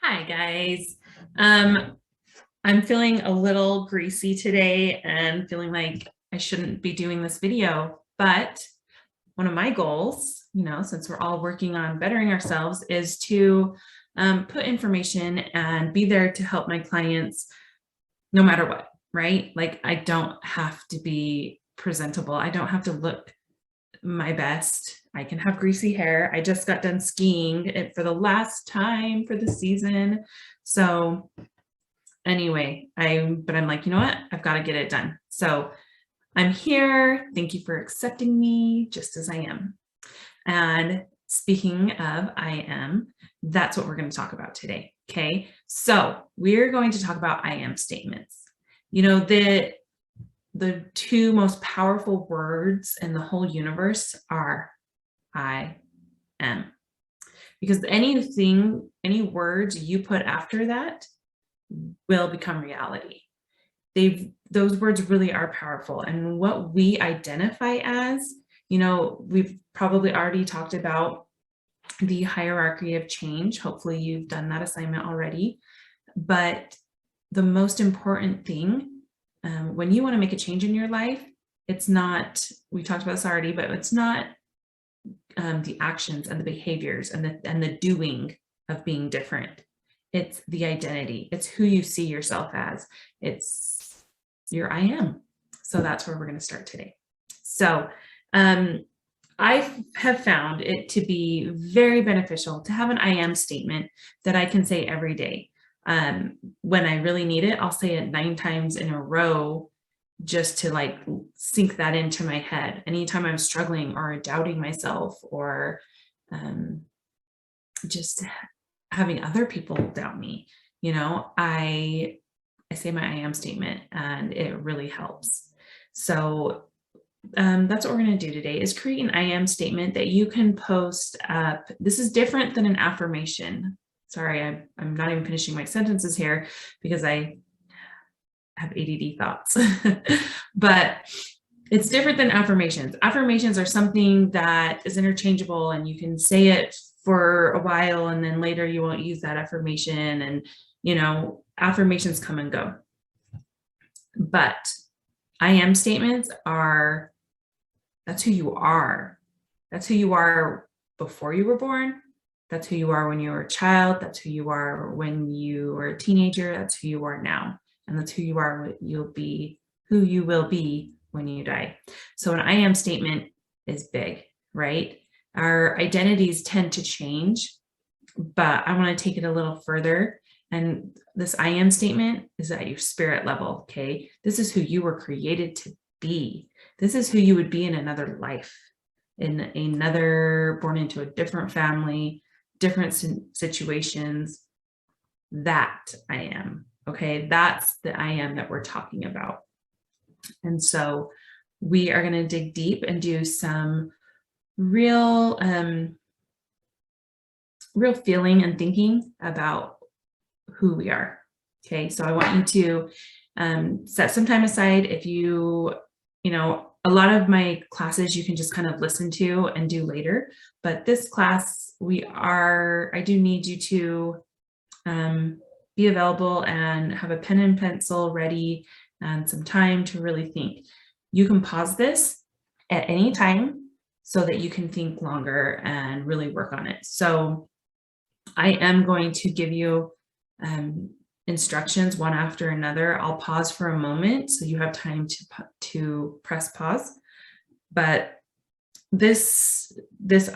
Hi guys. I'm feeling a little greasy today and feeling like I shouldn't be doing this video, but one of my goals, since we're all working on bettering ourselves, is to put information and be there to help my clients no matter what, right? Like I don't have to be presentable. I don't have to look my best. I can have greasy hair. I just got done skiing it for the last time for the season. So anyway, but I'm like, you know what? I've got to get it done. So I'm here. Thank you for accepting me just as I am. And speaking of I am, that's what we're going to talk about today. Okay. So we're going to talk about I am statements. The two most powerful words in the whole universe are I am. Because any words you put after that will become reality. Those words really are powerful. And what we identify as, we've probably already talked about the hierarchy of change. Hopefully you've done that assignment already. But the most important thing when you want to make a change in your life, it's not, we talked about this already, but it's not the actions and the behaviors and the doing of being different. It's the identity. It's who you see yourself as. It's your I am. So that's where we're going to start today. So I have found it to be very beneficial to have an I am statement that I can say every day. When I really need it, I'll say it 9 times in a row just to like sink that into my head. Anytime I'm struggling or doubting myself or just having other people doubt me, I say my I am statement and it really helps. So that's what we're going to do today is create an I am statement that you can post up. This is different than an affirmation. Sorry, I'm not even finishing my sentences here because I have ADD thoughts, but it's different than affirmations. Affirmations are something that is interchangeable and you can say it for a while and then later you won't use that affirmation, and affirmations come and go. But I am statements that's who you are. That's who you are before you were born. That's who you are when you were a child. That's who you are when you were a teenager. That's who you are now. And that's who you are, who you will be when you die. So an I am statement is big, right? Our identities tend to change, but I want to take it a little further. And this I am statement is at your spirit level, okay? This is who you were created to be. This is who you would be in another life, born into a different family, different situations. That I am, okay? That's the I am that we're talking about. And so we are going to dig deep and do some real feeling and thinking about who we are. Okay, so I want you to set some time aside. If a lot of my classes you can just kind of listen to and do later, but this class I do need you to be available and have a pen and pencil ready and some time to really think. You can pause this at any time so that you can think longer and really work on it. So I am going to give you instructions one after another. I'll pause for a moment so you have time to press pause. But this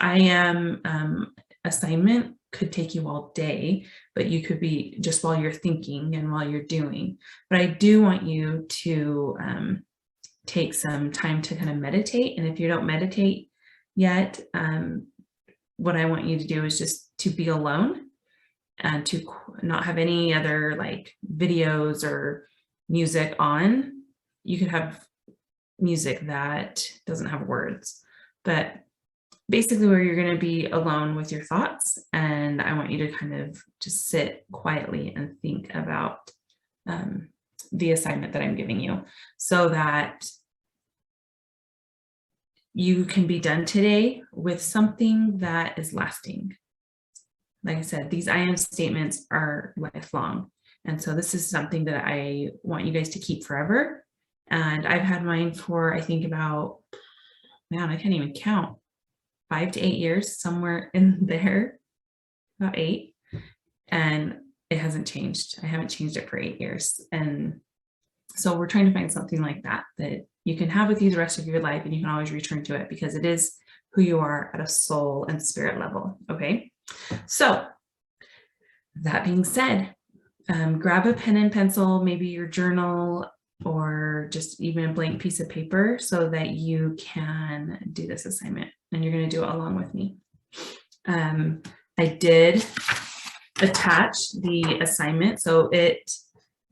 I am assignment could take you all day, but you could be just while you're thinking and while you're doing. But I do want you to take some time to kind of meditate. And if you don't meditate yet, what I want you to do is just to be alone and to not have any other like videos or music on. You could have music that doesn't have words, but basically where you're going to be alone with your thoughts. And I want you to kind of just sit quietly and think about the assignment that I'm giving you so that you can be done today with something that is lasting. like I said, these I am statements are lifelong. And so this is something that I want you guys to keep forever. And I've had mine for, I think about, man, I can't even count, 5 to 8 years, somewhere in there, about 8. And it hasn't changed. I haven't changed it for 8 years. And so we're trying to find something like that you can have with you the rest of your life, and you can always return to it because it is who you are at a soul and spirit level. Okay. So that being said, grab a pen and pencil, maybe your journal, or just even a blank piece of paper so that you can do this assignment, and you're going to do it along with me. I did attach the assignment, so it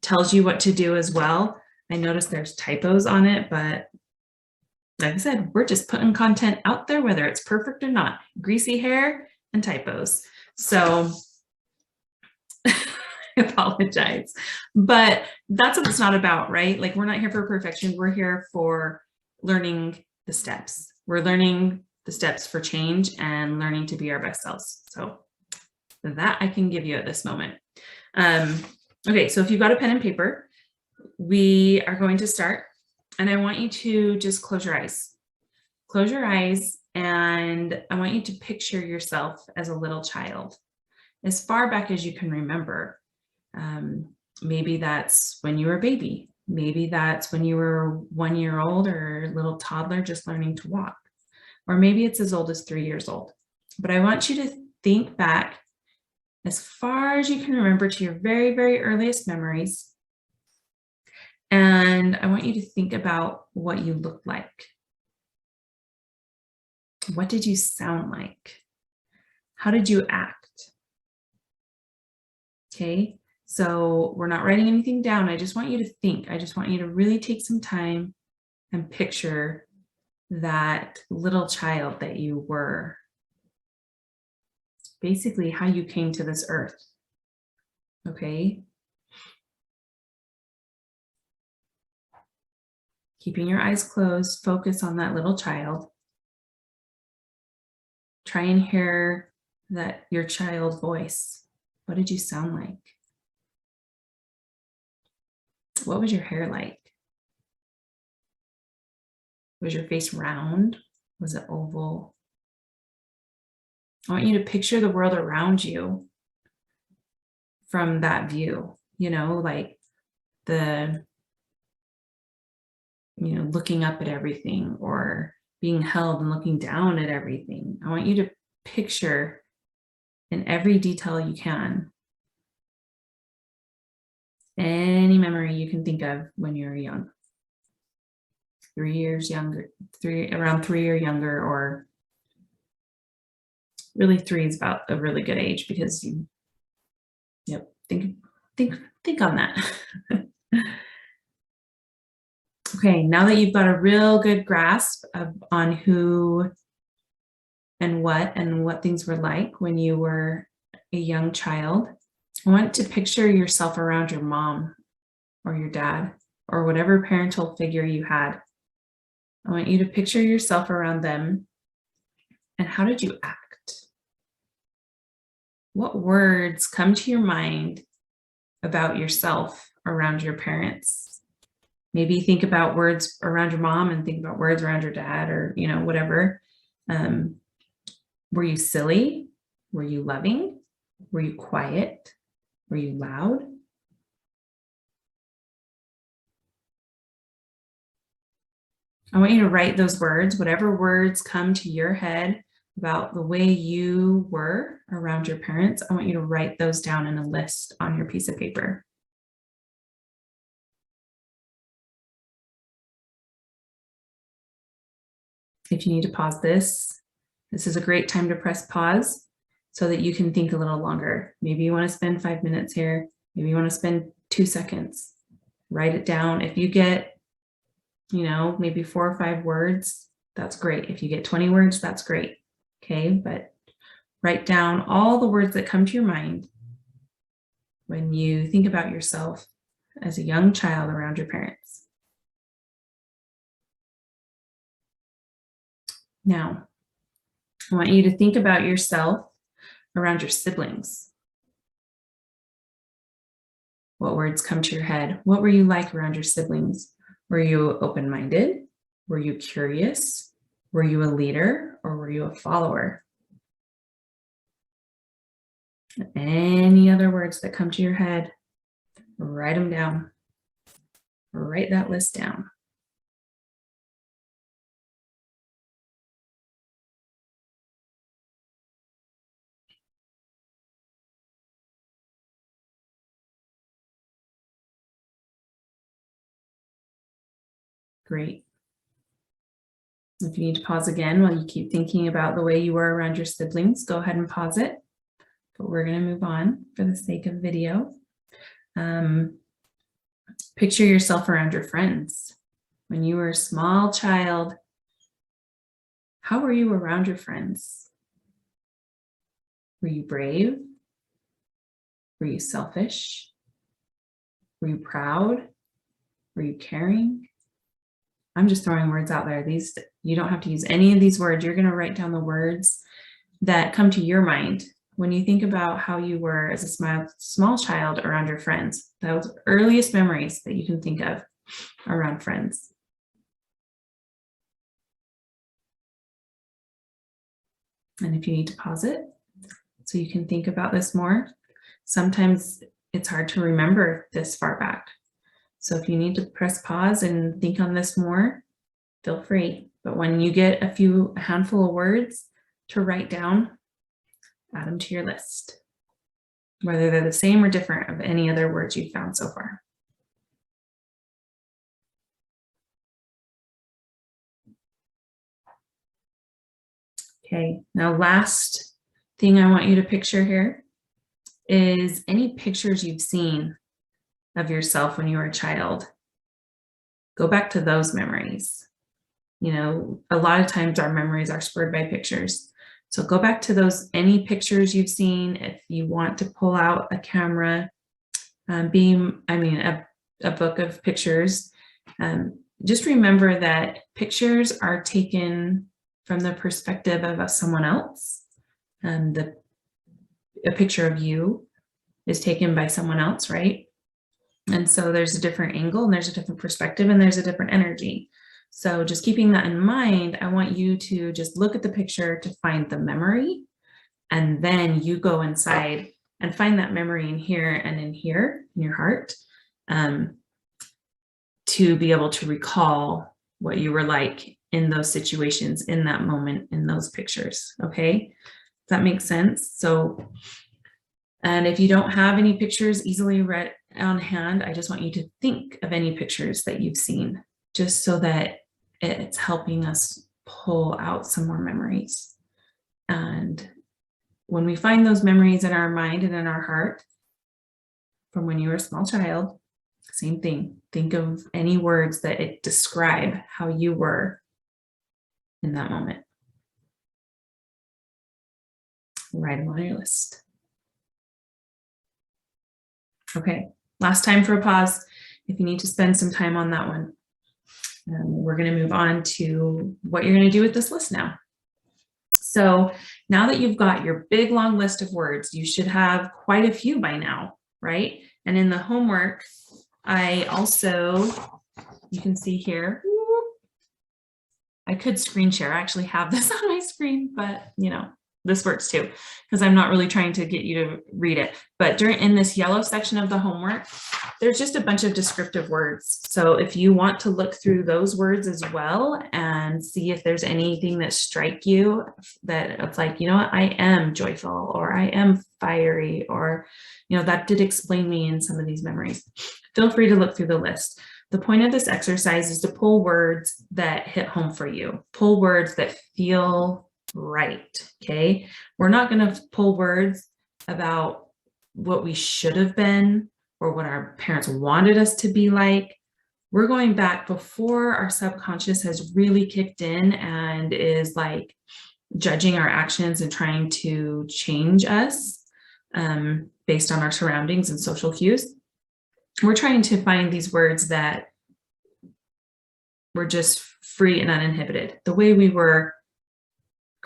tells you what to do as well. I noticed there's typos on it, but like I said, we're just putting content out there, whether it's perfect or not. Greasy hair and typos. So I apologize, but that's what it's not about, right? Like, we're not here for perfection. We're here for learning the steps. We're learning the steps for change and learning to be our best selves. So that I can give you at this moment. Okay, so if you've got a pen and paper, we are going to start, and I want you to just close your eyes. Close your eyes, and I want you to picture yourself as a little child, as far back as you can remember. Maybe that's when you were a baby. Maybe that's when you were 1 year old or a little toddler just learning to walk. Or maybe it's as old as 3 years old. But I want you to think back as far as you can remember to your very, very earliest memories. And I want you to think about what you looked like. What did you sound like? How did you act? Okay, so we're not writing anything down. I just want you to think. I just want you to really take some time and picture that little child that you were. Basically, how you came to this earth. Okay. Keeping your eyes closed, focus on that little child. Try and hear your child's voice. What did you sound like? What was your hair like? Was your face round? Was it oval? I want you to picture the world around you from that view, like looking up at everything, or being held and looking down at everything. I want you to picture in every detail you can any memory you can think of when you were young. 3 years younger, around 3 or younger, or really 3 is about a really good age, because think on that. Okay, now that you've got a real good grasp on who and what things were like when you were a young child, I want to picture yourself around your mom or your dad or whatever parental figure you had. I want you to picture yourself around them, and how did you act? What words come to your mind about yourself around your parents? Maybe think about words around your mom and think about words around your dad, or, whatever. Were you silly? Were you loving? Were you quiet? Were you loud? I want you to write those words, whatever words come to your head about the way you were around your parents. I want you to write those down in a list on your piece of paper. If you need to pause this is a great time to press pause so that you can think a little longer. Maybe you want to spend 5 minutes here. Maybe you want to spend 2 seconds. Write it down. If you get, maybe 4 or 5 words, that's great. If you get 20 words, that's great. Okay, but write down all the words that come to your mind when you think about yourself as a young child around your parents. Now, I want you to think about yourself around your siblings? What words come to your head? What were you like around your siblings? Were you open-minded? Were you curious? Were you a leader or were you a follower? Any other words that come to your head, write them down. Write that list down. Great. If you need to pause again while you keep thinking about the way you were around your siblings, go ahead and pause it. But we're going to move on for the sake of video. Picture yourself around your friends. When you were a small child, how were you around your friends? Were you brave? Were you selfish? Were you proud? Were you caring? I'm just throwing words out there. These, you don't have to use any of these words. You're going to write down the words that come to your mind when you think about how you were as a small child around your friends. Those earliest memories that you can think of around friends. And if you need to pause it so you can think about this more, sometimes it's hard to remember this far back. So if you need to press pause and think on this more, feel free. But when you get a handful of words to write down, add them to your list, whether they're the same or different of any other words you've found so far. Okay, now last thing I want you to picture here is any pictures you've seen of yourself when you were a child. Go back to those memories. You know, a lot of times our memories are spurred by pictures. So go back to those, any pictures you've seen. If you want to pull out a camera, a book of pictures, just remember that pictures are taken from the perspective of someone else. A picture of you is taken by someone else, right? And so there's a different angle and there's a different perspective and there's a different energy. So just keeping that in mind, I want you to just look at the picture to find the memory, and then you go inside and find that memory in here and in here in your heart, to be able to recall what you were like in those situations, in that moment, in those pictures. Okay, does that make sense? So, and if you don't have any pictures easily read on hand, I just want you to think of any pictures that you've seen, just so that it's helping us pull out some more memories. And when we find those memories in our mind and in our heart from when you were a small child, same thing. Think of any words that describe how you were in that moment. Write them on your list. Okay, last time for a pause. If you need to spend some time on that one, we're going to move on to what you're going to do with this list now. So now that you've got your big long list of words, you should have quite a few by now, right? And in the homework, I also, you can see here, I could screen share. I actually have this on my screen, but you know, this works too, because I'm not really trying to get you to read it. But in this yellow section of the homework, there's just a bunch of descriptive words. So if you want to look through those words as well and see if there's anything that strike you, that it's like, you know what, I am joyful, or I am fiery, or, you know, that did explain me in some of these memories. Feel free to look through the list. The point of this exercise is to pull words that hit home for you. Pull words that feel right, okay? We're not going to pull words about what we should have been or what our parents wanted us to be like. We're going back before our subconscious has really kicked in and is like judging our actions and trying to change us based on our surroundings and social cues. We're trying to find these words that were just free and uninhibited, the way we were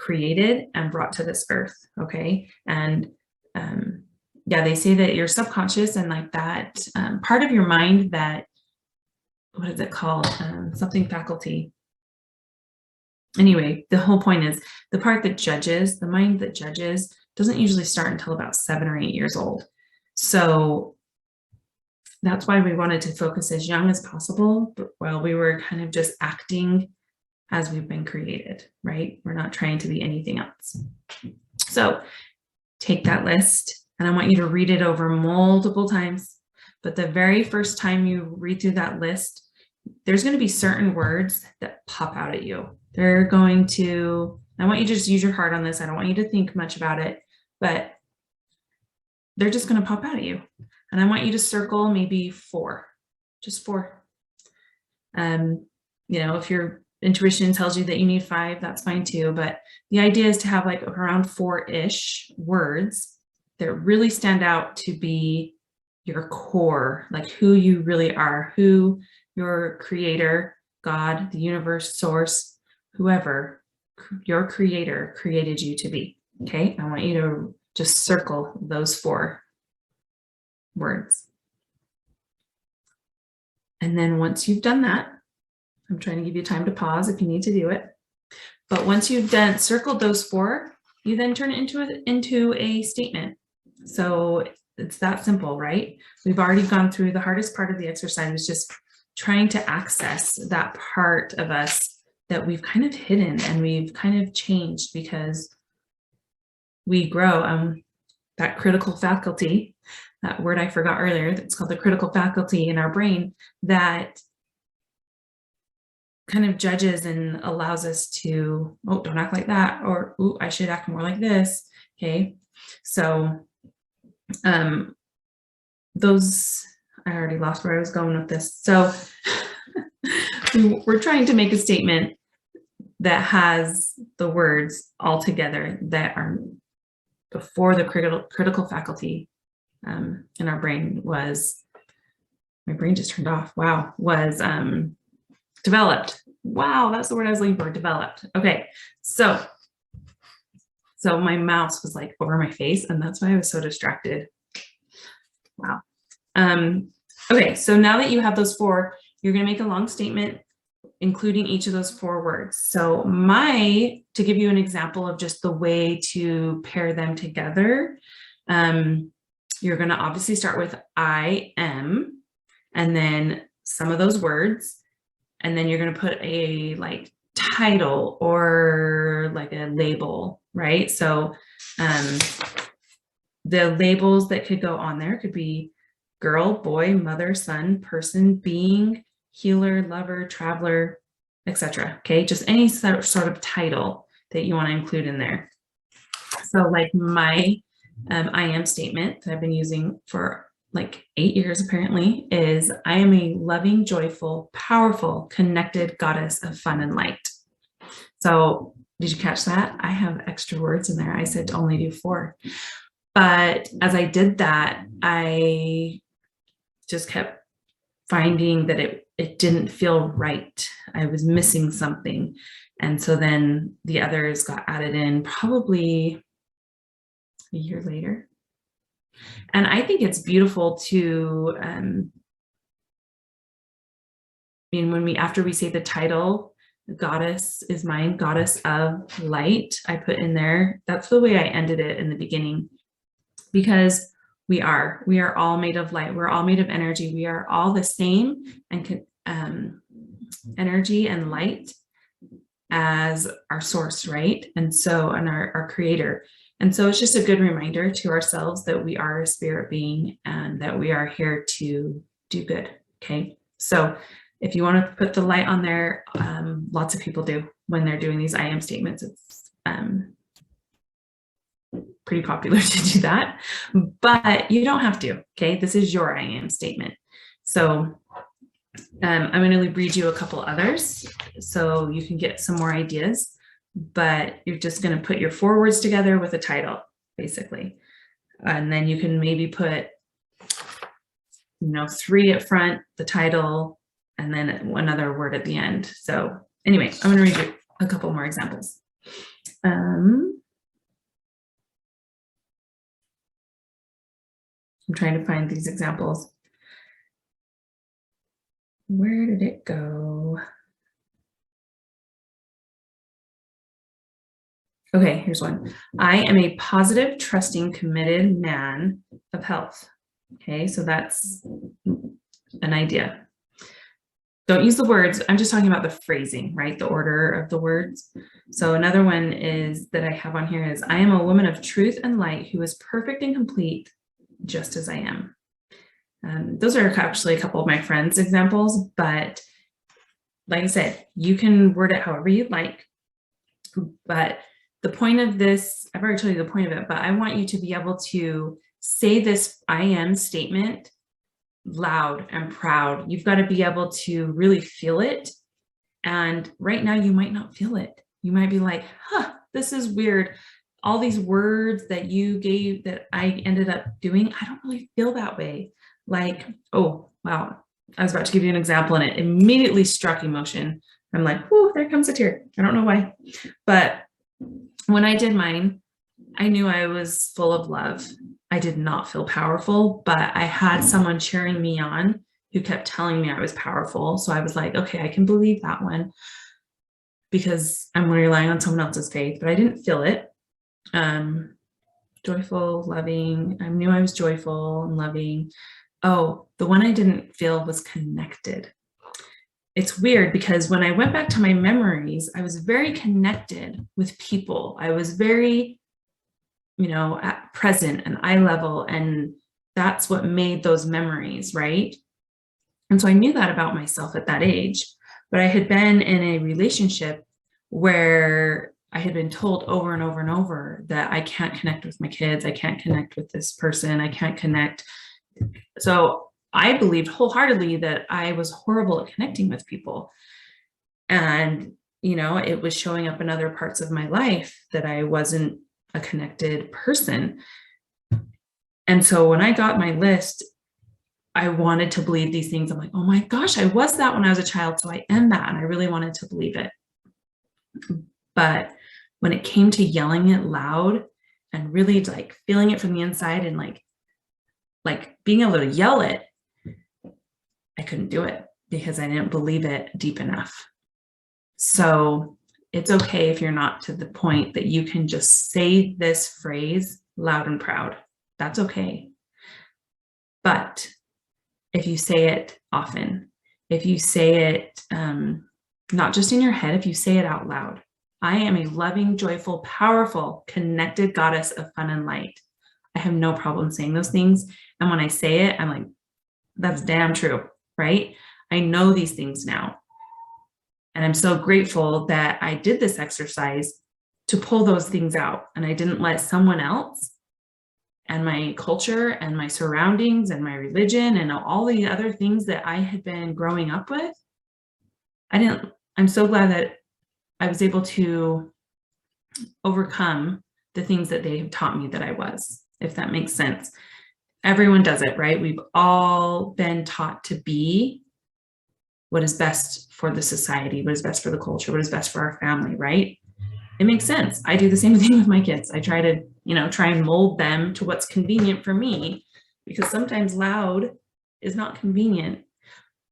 created and brought to this earth. Okay. And yeah, they say that your subconscious and like that part of your mind that, what is it called? Something faculty. Anyway, the whole point is the part that judges, the mind that judges, doesn't usually start until about 7 or 8 years old. So that's why we wanted to focus as young as possible, but while we were kind of just acting as we've been created, right? We're not trying to be anything else. So take that list and I want you to read it over multiple times. But the very first time you read through that list, there's going to be certain words that pop out at you. They're going to, I want you to just use your heart on this. I don't want you to think much about it, but they're just going to pop out at you. And I want you to circle maybe 4, just 4. You know, if your intuition tells you that you need 5, that's fine too. But the idea is to have like around 4-ish words that really stand out to be your core, like who you really are, who your creator, God, the universe, source, whoever your creator created you to be. Okay. I want you to just circle those 4 words. And then once you've done that, I'm trying to give you time to pause if you need to do it. But once you've done circled those 4, you then turn it into a statement. So it's that simple, right? We've already gone through the hardest part of the exercise, is just trying to access that part of us that we've kind of hidden and we've kind of changed because we grow. That critical faculty, that word I forgot earlier, that's called the critical faculty in our brain, that kind of judges and allows us to, oh, don't act like that, or, ooh, I should act more like this. Okay. So those, I already lost where I was going with this. So we're trying to make a statement that has the words all together that are before the critical faculty in our brain was, my brain just turned off. Wow. Was developed. Wow. That's the word I was looking for, developed. Okay. So my mouse was like over my face and that's why I was so distracted. Wow. Okay. So now that you have those 4, you're going to make a long statement, including each of those 4 words. So to give you an example of just the way to pair them together, you're going to obviously start with I am, and then some of those words, and then you're going to put a like title or like a label, right? So the labels that could go on there could be girl, boy, mother, son, person, being, healer, lover, traveler, etc. Okay, just any sort of title that you want to include in there. So like my I am statement that I've been using for like 8 years apparently is, I am a loving, joyful, powerful, connected goddess of fun and light. So did you catch that? I have extra words in there. I said to only do 4. But as I did that, I just kept finding that it didn't feel right. I was missing something. And so then the others got added in probably a year later. And I think it's beautiful to, after we say the title, goddess is mine, goddess of light, I put in there, that's the way I ended it in the beginning, because we are all made of light. We're all made of energy. We are all the same and energy and light as our source, right? And so, and our creator. And so it's just a good reminder to ourselves that we are a spirit being and that we are here to do good. Okay. So if you want to put the light on there, lots of people do when they're doing these I am statements. It's pretty popular to do that, but you don't have to. Okay. This is your I am statement. So I'm going to read you a couple others so you can get some more ideas, but you're just going to put your 4 words together with a title, basically. And then you can maybe put, 3 at front, the title, and then another word at the end. So anyway, I'm going to read you a couple more examples. I'm trying to find these examples. Where did it go? Okay, here's one. I am a positive, trusting, committed man of health. Okay, so that's an idea. Don't use the words. I'm just talking about the phrasing, right? The order of the words. So another one is that I have on here is I am a woman of truth and light who is perfect and complete just as I am. Those are actually a couple of my friends' examples, but like I said, you can word it however you like. But the point of this, I've already told you the point of it, but I want you to be able to say this I am statement loud and proud. You've got to be able to really feel it. And right now you might not feel it. You might be like, huh, this is weird. All these words that you gave that I ended up doing, I don't really feel that way. Like, oh, wow. I was about to give you an example and it immediately struck emotion. I'm like, whoo, there comes a tear. I don't know why. But when I did mine, I knew I was full of love. I did not feel powerful, but I had someone cheering me on who kept telling me I was powerful. So I was like, okay, I can believe that one because I'm relying on someone else's faith, but I didn't feel it. Joyful, loving. I knew I was joyful and loving. Oh, the one I didn't feel was connected. It's weird because when I went back to my memories, I was very connected with people. I was very, at present and eye level. And that's what made those memories, right? And so I knew that about myself at that age, but I had been in a relationship where I had been told over and over and over that I can't connect with my kids. I can't connect with this person. I can't connect. So I believed wholeheartedly that I was horrible at connecting with people. And, it was showing up in other parts of my life that I wasn't a connected person. And so when I got my list, I wanted to believe these things. I'm like, oh my gosh, I was that when I was a child. So I am that. And I really wanted to believe it. But when it came to yelling it loud and really like feeling it from the inside and like being able to yell it, I couldn't do it because I didn't believe it deep enough. So it's okay if you're not to the point that you can just say this phrase loud and proud. That's okay. But if you say it often, if you say it not just in your head, if you say it out loud, I am a loving, joyful, powerful, connected goddess of fun and light. I have no problem saying those things. And when I say it, I'm like, that's damn true, right? I know these things now. And I'm so grateful that I did this exercise to pull those things out. And I didn't let someone else and my culture and my surroundings and my religion and all the other things that I had been growing up with. I'm so glad that I was able to overcome the things that they have taught me that I was, if that makes sense. Everyone does it, right? We've all been taught to be what is best for the society, what is best for the culture, what is best for our family, right? It makes sense. I do the same thing with my kids. I try to, try and mold them to what's convenient for me, because sometimes loud is not convenient,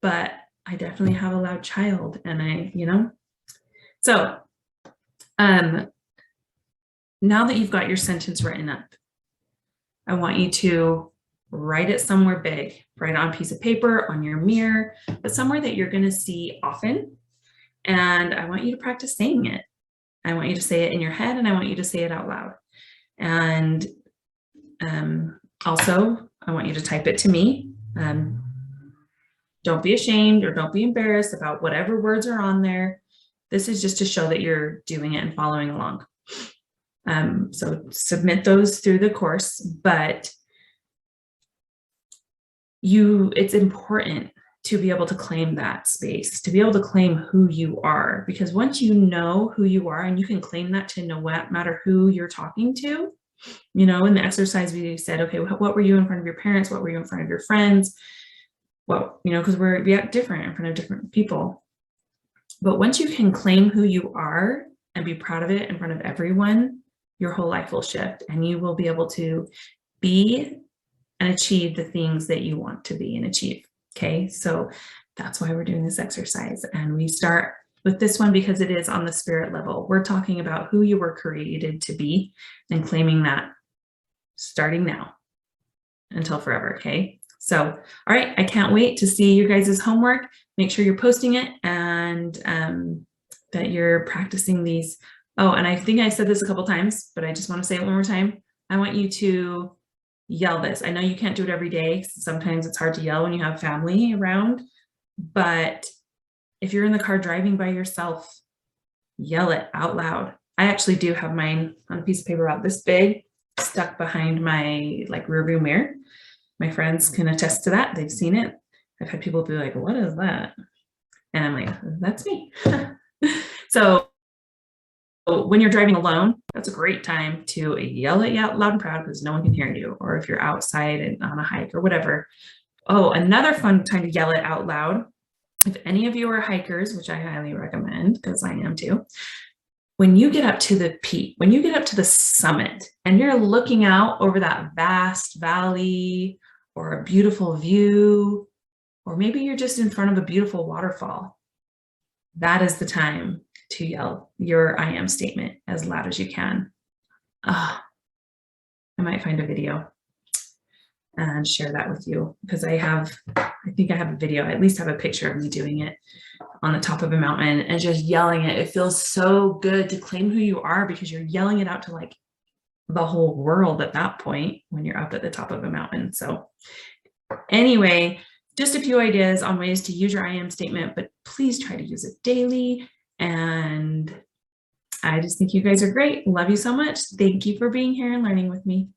but I definitely have a loud child and so now that you've got your sentence written up, I want you to write it somewhere big, write on a piece of paper, on your mirror, but somewhere that you're going to see often. And I want you to practice saying it. I want you to say it in your head and I want you to say it out loud. And also, I want you to type it to me. Don't be ashamed or don't be embarrassed about whatever words are on there. This is just to show that you're doing it and following along. So submit those through the course, but it's important to be able to claim that space, to be able to claim who you are, because once you know who you are and you can claim that to no matter who you're talking to, in the exercise we said, okay, what were you in front of your parents? What were you in front of your friends? Well, because we act different in front of different people. But once you can claim who you are, and be proud of it in front of everyone, your whole life will shift and you will be able to be and achieve the things that you want to be and achieve. Okay, so that's why we're doing this exercise. And we start with this one because it is on the spirit level. We're talking about who you were created to be and claiming that starting now until forever. Okay, so all right, I can't wait to see you guys' homework. Make sure you're posting it and that you're practicing these. Oh, and I think I said this a couple times, but I just want to say it one more time. I want you to yell this. I know you can't do it every day. Sometimes it's hard to yell when you have family around, but if you're in the car driving by yourself, yell it out loud. I actually do have mine on a piece of paper about this big, stuck behind my like rear view mirror. My friends can attest to that. They've seen it. I've had people be like, what is that? And I'm like, that's me. So when you're driving alone, that's a great time to yell it out loud and proud because no one can hear you. Or if you're outside and on a hike or whatever. Oh, another fun time to yell it out loud. If any of you are hikers, which I highly recommend because I am too, when you get up to the peak, when you get up to the summit and you're looking out over that vast valley or a beautiful view, or maybe you're just in front of a beautiful waterfall, that is the time to yell your I am statement as loud as you can. I might find a video and share that with you because I think I have a video, I at least have a picture of me doing it on the top of a mountain and just yelling it. It feels so good to claim who you are because you're yelling it out to like the whole world at that point when you're up at the top of a mountain. So anyway, just a few ideas on ways to use your I am statement, but please try to use it daily. And I just think you guys are great. Love you so much. Thank you for being here and learning with me.